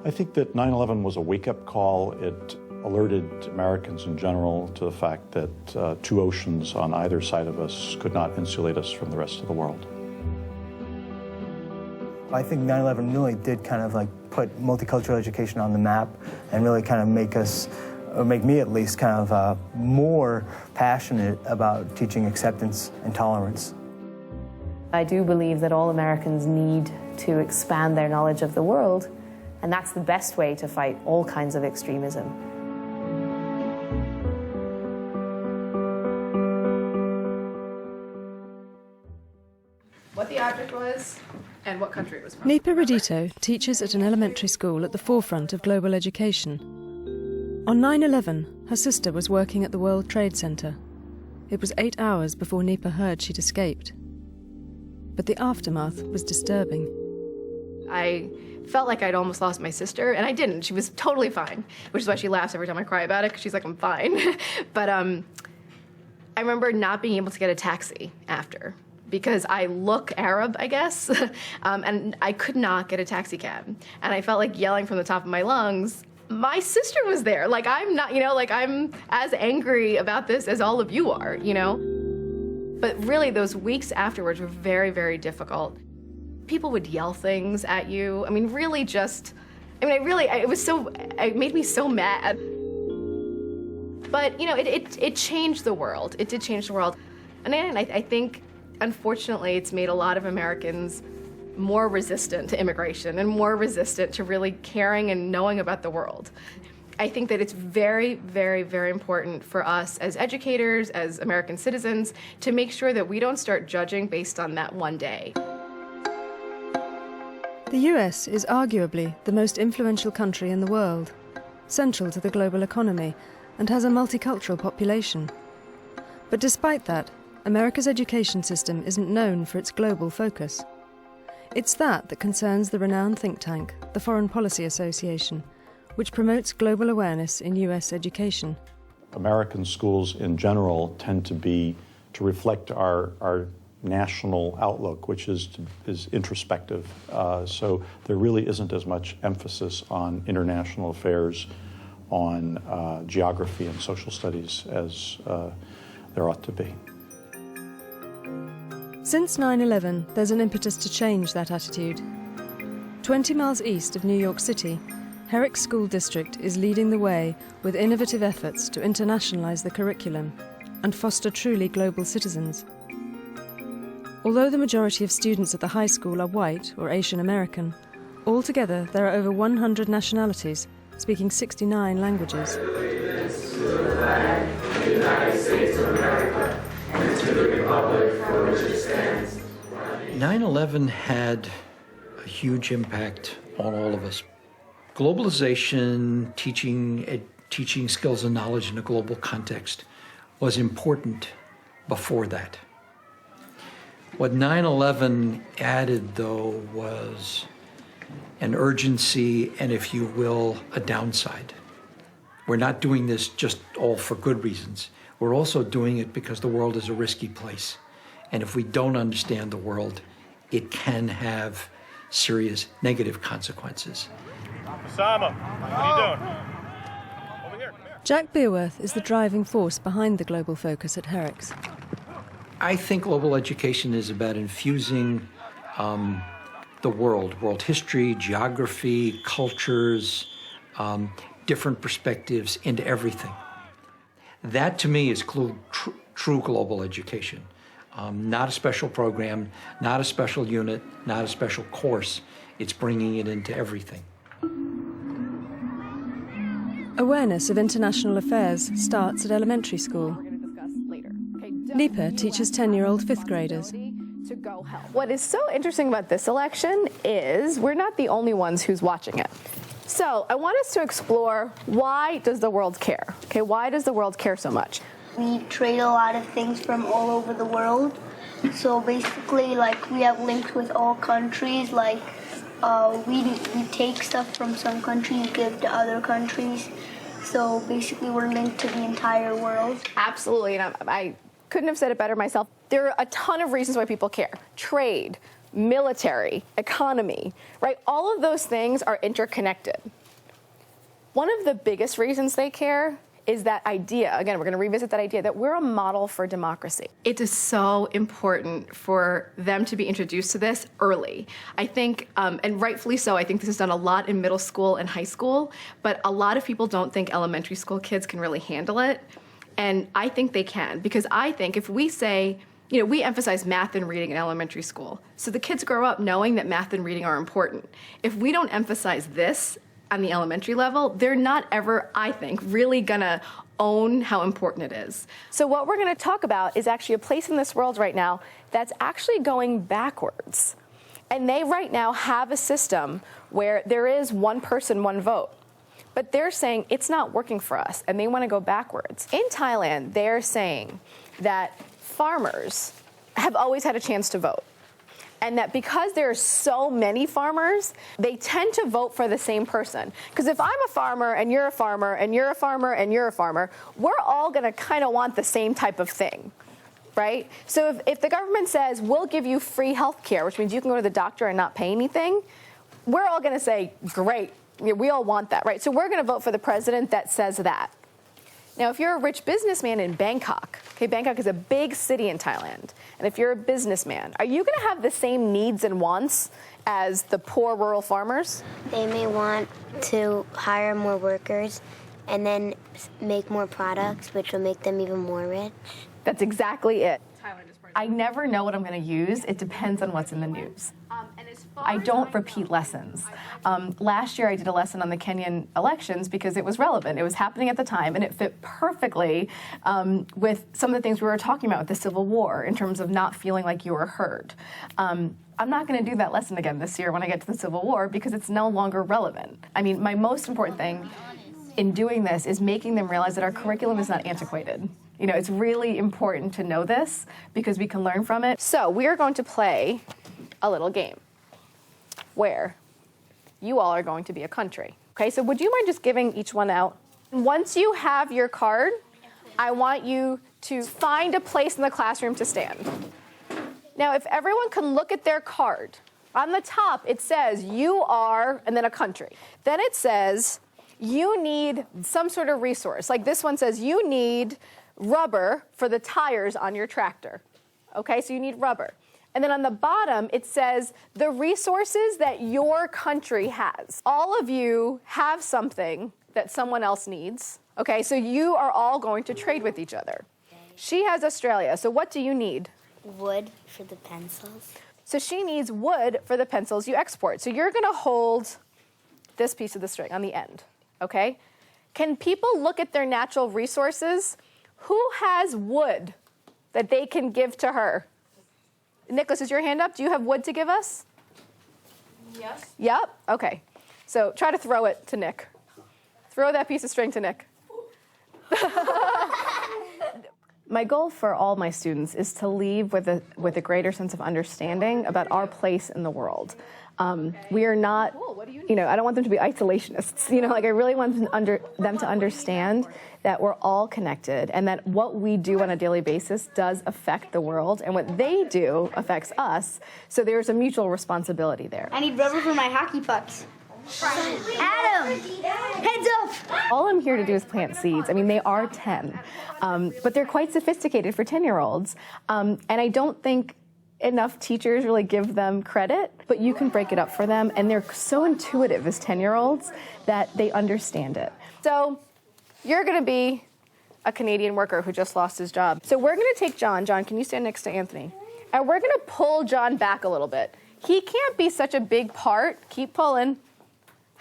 I think that 9/11 was a wake-up call. It alerted Americans in general to the fact that two oceans on either side of us could not insulate us from the rest of the world. I think 9/11 really did kind of like put multicultural education on the map and really kind of make us, or make me at least, kind of more passionate about teaching acceptance and tolerance. I do believe that all Americans need to expand their knowledge of the world, and that's the best way to fight all kinds of extremism. What the object was and what country it was from. Nipa Radito teaches at an elementary school at the forefront of global education. On 9/11, her sister was working at the World Trade Center. It was 8 hours before Nipa heard she'd escaped. But the aftermath was disturbing. I felt like I'd almost lost my sister, and I didn't. She was totally fine, which is why she laughs every time I cry about it, because she's like, I'm fine. But I remember not being able to get a taxi after, because I look Arab, I guess, and I could not get a taxi cab. And I felt like yelling from the top of my lungs, my sister was there. Like, I'm not, like I'm as angry about this as all of you are, But really, those weeks afterwards were very, very difficult. People would yell things at you. I mean, really just, it made me so mad. But, it changed the world. It did change the world. And I think, unfortunately, it's made a lot of Americans more resistant to immigration and more resistant to really caring and knowing about the world. I think that it's very, very, very important for us as educators, as American citizens, to make sure that we don't start judging based on that one day. The US is arguably the most influential country in the world, central to the global economy, and has a multicultural population. But despite that, America's education system isn't known for its global focus. It's that concerns the renowned think tank, the Foreign Policy Association, which promotes global awareness in US education. American schools in general tend to reflect our national outlook, which is introspective. So there really isn't as much emphasis on international affairs, on geography and social studies as there ought to be. Since 9/11, there's an impetus to change that attitude. 20 miles east of New York City, Herrick School District is leading the way with innovative efforts to internationalize the curriculum and foster truly global citizens. Although the majority of students at the high school are white or Asian American, altogether there are over 100 nationalities, speaking 69 languages. 9/11 had a huge impact on all of us. Globalization, teaching skills and knowledge in a global context was important before that. What 9/11 added, though, was an urgency and, if you will, a downside. We're not doing this just all for good reasons. We're also doing it because the world is a risky place. And if we don't understand the world, it can have serious negative consequences. Osama, what are you doing? Over here, come here. Jack Beerworth is the driving force behind the global focus at Herrick's. I think global education is about infusing the world history, geography, cultures, different perspectives into everything. That, to me, is true global education. Not a special program, not a special unit, not a special course. It's bringing it into everything. Awareness of international affairs starts at elementary school. Nipa teaches 10-year-old fifth graders. What is so interesting about this election is we're not the only ones who's watching it. So I want us to explore, why does the world care? Okay, why does the world care so much? We trade a lot of things from all over the world. So basically, we have links with all countries. We take stuff from some countries, give to other countries. So basically, we're linked to the entire world. Absolutely, and I couldn't have said it better myself. There are a ton of reasons why people care. Trade, military, economy, right? All of those things are interconnected. One of the biggest reasons they care is that idea, again, we're going to revisit that idea, that we're a model for democracy. It is so important for them to be introduced to this early. I think, and rightfully so, I think this is done a lot in middle school and high school, but a lot of people don't think elementary school kids can really handle it. And I think they can, because I think if we say, you know, we emphasize math and reading in elementary school, so the kids grow up knowing that math and reading are important. If we don't emphasize this on the elementary level, they're not ever, I think, really gonna own how important it is. So what we're gonna talk about is actually a place in this world right now that's actually going backwards. And they right now have a system where there is one person, one vote. But they're saying it's not working for us, and they wanna go backwards. In Thailand, they're saying that farmers have always had a chance to vote. And that because there are so many farmers, they tend to vote for the same person. Because if I'm a farmer and you're a farmer and you're a farmer and you're a farmer, we're all gonna kind of want the same type of thing, right? So if the government says, we'll give you free health care, which means you can go to the doctor and not pay anything, we're all gonna say, great, we all want that, right? So we're gonna vote for the president that says that. Now, if you're a rich businessman in Bangkok, okay, Bangkok is a big city in Thailand, and if you're a businessman, are you going to have the same needs and wants as the poor rural farmers? They may want to hire more workers and then make more products, which will make them even more rich. That's exactly it. I never know what I'm going to use. It depends on what's in the news. I don't repeat lessons. Last year I did a lesson on the Kenyan elections because it was relevant. It was happening at the time, and it fit perfectly with some of the things we were talking about with the Civil War in terms of not feeling like you were heard. I'm not going to do that lesson again this year when I get to the Civil War because it's no longer relevant. I mean, my most important thing in doing this is making them realize that our curriculum is not antiquated. You know, it's really important to know this because we can learn from it. So we are going to play a little game where you all are going to be a country. Okay, so would you mind just giving each one out? Once you have your card, I want you to find a place in the classroom to stand. Now, if everyone can look at their card, on the top it says you are, and then a country. Then it says you need some sort of resource. Like this one says you need rubber for the tires on your tractor. Okay, so you need rubber. And then on the bottom, it says the resources that your country has. All of you have something that someone else needs. Okay, so you are all going to trade with each other. She has Australia, so what do you need? Wood for the pencils. So she needs wood for the pencils you export. So you're gonna hold this piece of the string on the end, okay? Can people look at their natural resources? Who has wood that they can give to her? Nicholas, is your hand up? Do you have wood to give us? Yes. Yep, okay. So try to throw it to Nick. Throw that piece of string to Nick. My goal for all my students is to leave with a greater sense of understanding about our place in the world. We are not, you know, I don't want them to be isolationists. You know, like I really want them to understand that we're all connected and that what we do on a daily basis does affect the world and what they do affects us. So there's a mutual responsibility there. I need rubber for my hockey pucks. Adam, heads up. All I'm here to do is plant seeds. I mean, they are 10, but they're quite sophisticated for 10-year-olds. And I don't think enough teachers really give them credit, but you can break it up for them. And they're so intuitive as 10-year-olds that they understand it. So you're going to be a Canadian worker who just lost his job. So we're going to take John. John, can you stand next to Anthony? And we're going to pull John back a little bit. He can't be such a big part. Keep pulling.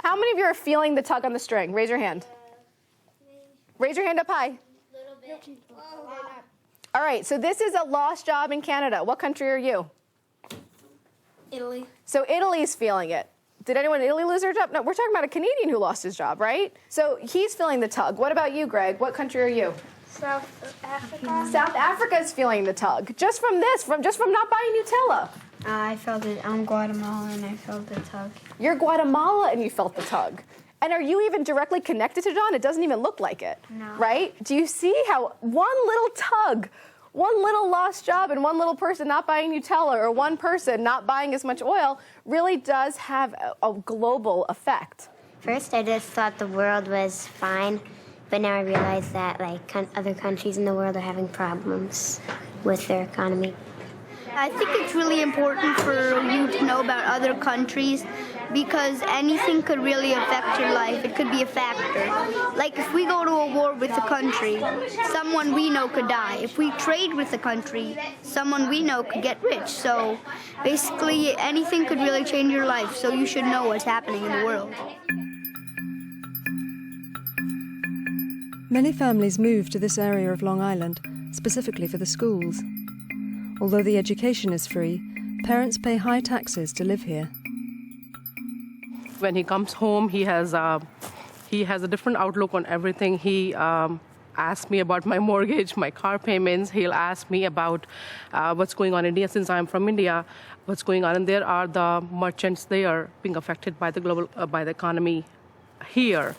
How many of you are feeling the tug on the string? Raise your hand. Raise your hand up high. All right, so this is a lost job in Canada. What country are you? Italy. So Italy's feeling it. Did anyone in Italy lose their job? No, we're talking about a Canadian who lost his job, right? So he's feeling the tug. What about you, Greg? What country are you? South Africa. South Africa's feeling the tug. Just from not buying Nutella. I felt it. I'm Guatemala and I felt the tug. You're Guatemala and you felt the tug. And are you even directly connected to John? It doesn't even look like it. No. Right? Do you see how one little tug one little lost job and one little person not buying Nutella or one person not buying as much oil really does have a global effect. First, I just thought the world was fine, but now I realize that other countries in the world are having problems with their economy. I think it's really important for you to know about other countries because anything could really affect your life. It could be a factor. Like if we go to a war with a country, someone we know could die. If we trade with a country, someone we know could get rich. So basically anything could really change your life, so you should know what's happening in the world. Many families move to this area of Long Island, specifically for the schools. Although the education is free, parents pay high taxes to live here. When he comes home, he has a different outlook on everything. He asks me about my mortgage, my car payments. He'll ask me about what's going on in India, since I'm from India, what's going on. And there are the merchants there being affected by the economy here.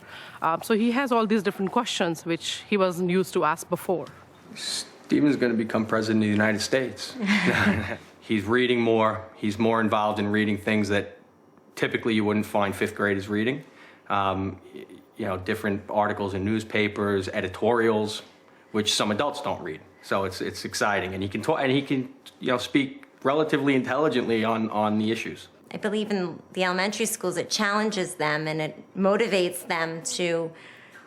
So he has all these different questions which he wasn't used to ask before. Stephen's going to become president of the United States. He's reading more. He's more involved in reading things that typically you wouldn't find fifth graders reading. Different articles in newspapers, editorials, which some adults don't read. So it's exciting, and he can talk, and he can speak relatively intelligently on the issues. I believe in the elementary schools, it challenges them and it motivates them to,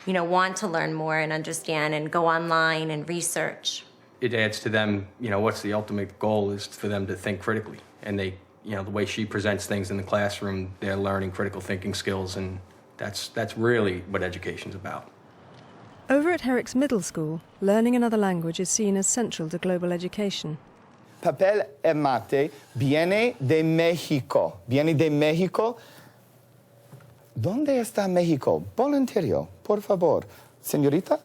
want to learn more and understand and go online and research. It adds to them, what's the ultimate goal is for them to think critically. And they, the way she presents things in the classroom, they're learning critical thinking skills, and that's really what education's about. Over at Herrick's Middle School, learning another language is seen as central to global education. Papel e mate viene de México. Viene de México. ¿Dónde está México? Voluntario, por favor. Señorita?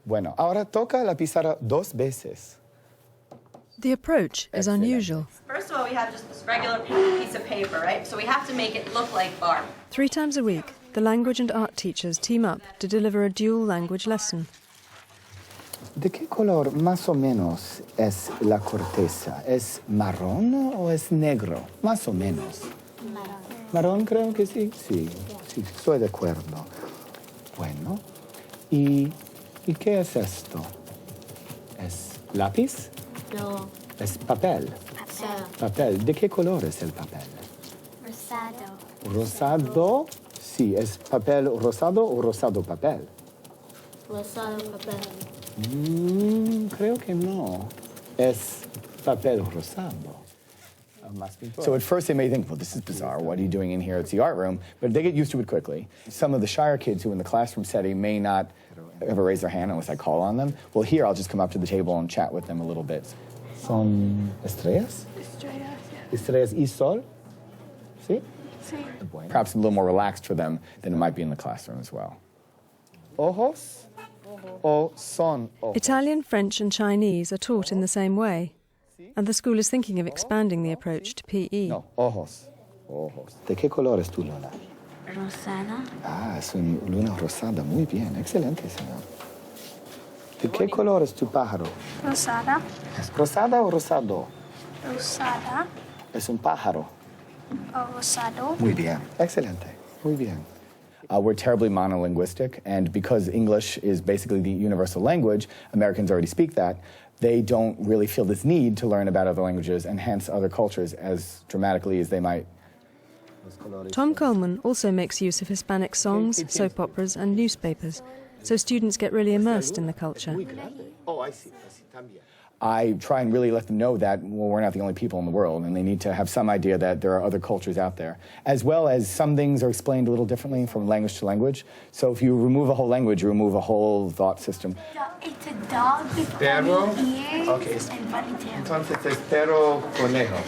Bueno, ahora toca la pizarra 2 veces. The approach is unusual. First of all, we have just this regular piece of paper, right? So we have to make it look like bar. 3 times a week, the language and art teachers team up to deliver a dual language lesson. ¿De qué color más o menos es la corteza? ¿Es marrón o es negro? Más o menos. Marrón. ¿Marrón creo que sí? Sí, estoy de acuerdo. Bueno, ¿y qué es esto? ¿Es lápiz? No. Es papel. Papel. ¿De qué color es el papel? Rosado. ¿Rosado? Sí, ¿es papel rosado o rosado papel? Rosado papel. Creo que no. Es papel rosado. So at first they may think, well, this is bizarre. What are you doing in here? It's the art room. But they get used to it quickly. Some of the shyer kids who in the classroom setting may not ever raise their hand unless I call on them. Well, here I'll just come up to the table and chat with them a little bit. ¿Son estrellas? Estrellas, yeah. Estrellas y sol? Sí? Sí. Perhaps a little more relaxed for them than it might be in the classroom as well. Ojos? O son ojos. Italian, French and Chinese are taught in the same way, and the school is thinking of expanding the approach to PE. No, ojos. Ojos. ¿De qué color es tu luna? Rosada. Ah, es una luna rosada. Muy bien. Excelente, señor. ¿De qué color es tu pájaro? Rosada. ¿Es rosada o rosado? Rosada. Es un pájaro. Rosado. Muy bien. Excelente. Muy bien. We're terribly monolinguistic, and because English is basically the universal language, Americans already speak that, they don't really feel this need to learn about other languages and hence other cultures as dramatically as they might. Tom Coleman also makes use of Hispanic songs, soap operas and newspapers, so students get really immersed in the culture. I try and really let them know that, well, we're not the only people in the world, and they need to have some idea that there are other cultures out there, as well as some things are explained a little differently from language to language. So if you remove a whole language, you remove a whole thought system. It's a dog with funny ears and funny tail. Entonces es perro conejo.